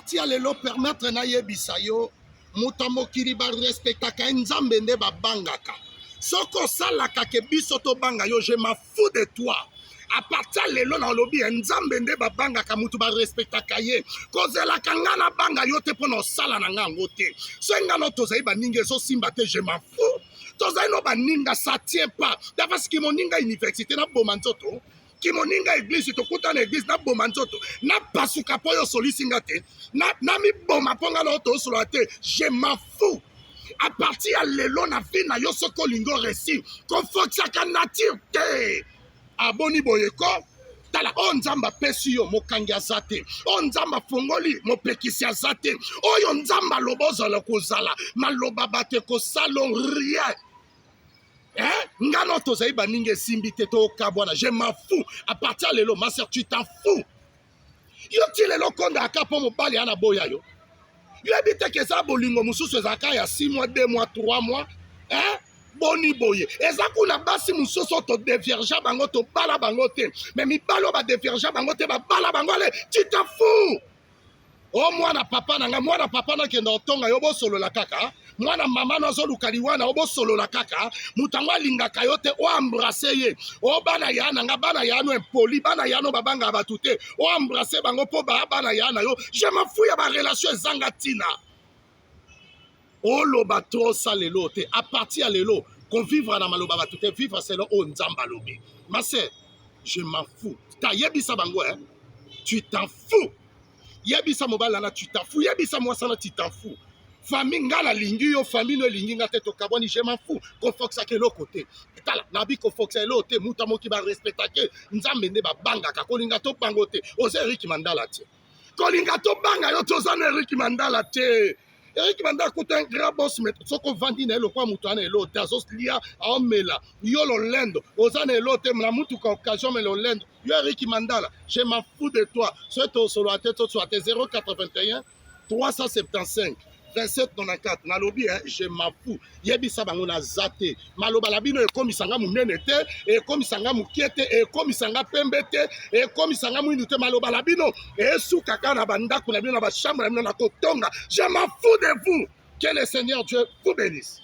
partir lelo permettre na yebisa yo muta mokili ba respectaka nzambe nde babangaka. Soko salaka ke biso to banga yo, je m'en fous de toi. À partir lelo na lobi nzambe nde babangaka mutu ba respectaka ye. Kozela kangana banga yo te pono sala na ngango te. So ngano tozai ba ninge so simba te, je m'en fous. Tozai no ba ninga ça tient pas. Parce que mon ninga université na bomanzoto. Ki moninga église to kuta na église na boma nzoto na pasuka po yo solisinga te na mi boma ponga na to solo te, je m'en fous. À partir ya lelo na vie na yo soko lingo resi konfoksaka nature te aboni boyeko tala o nzamba pesi yo mokangi azate o nzamba fongoli mopekisi azate oyo nzamba lobozala kozala maloba bate kosalo rien. Ngano tozai baninge simbi te to kabwana, je m'en fous. À partir lelo ma sœur, tu t'en fous. Yo ti lelo konda aka po mobali ana boya yo. Yo ebite ke za bolingo mususu ezaka ya 6 mois, 2 mois, 3 mois. Boni boye. Ezaku na basi mususu to devierge bango to bala bango te. Mais mi balo ba devierge bango te ba bala bango ale, tu t'en fous. Oh mwana papa nanga mwana papa na kenda otonga yo bo solo la kaka mwana mama na zo lukaliwana obo solo la kaka mutangwa linga kayote o embrasser ye o bana yana nga bana yano impoli bana yano babanga batute o embrasser bango po bana yana yo je m'en fous ya ba relation zangatina o lo batro salelo te à partir ya lelo convivre na maloba batute vivre c'est le o nzamba lobi ma sœur je m'en fous ta yebisa bango tu t'en fous. Yebisa mobala na tu t'en fous, yebisa mwasana tu t'en fous. Famille ngala lingi yo, famille no lingi ngate to kabwani, je m'en fous. Ko foxa ke lo côté. Tala, nabi ko foxa lo te, muta moki ba respecta ke, nzambe ne ba banga ka, kolinga to bangote, ose Eric Mandala te. Kolinga to banga yo tozana Eric Mandala te. Eric Mandala coûte un grand boss, mais soko vandi na lo kwa mutane lo, tazos lia a omela, yo lo lendo, ozane lo te, mna mutu ka occasion me lo lendo. Yo Eric Mandala, je m'en fous de toi. Soit au solo à tête, soit 081 375 27 94. Na lobi, je m'en fous. Yebi sabango na zate. Maloba labino e komi sanga munene te, e komi sanga mukiete, e komi sanga pembete, e komi sanga muinute maloba labino, e sou kaka na bandaku na bino na ba chambre na kotonga. Je m'en fous de vous. Que le Seigneur Dieu vous bénisse.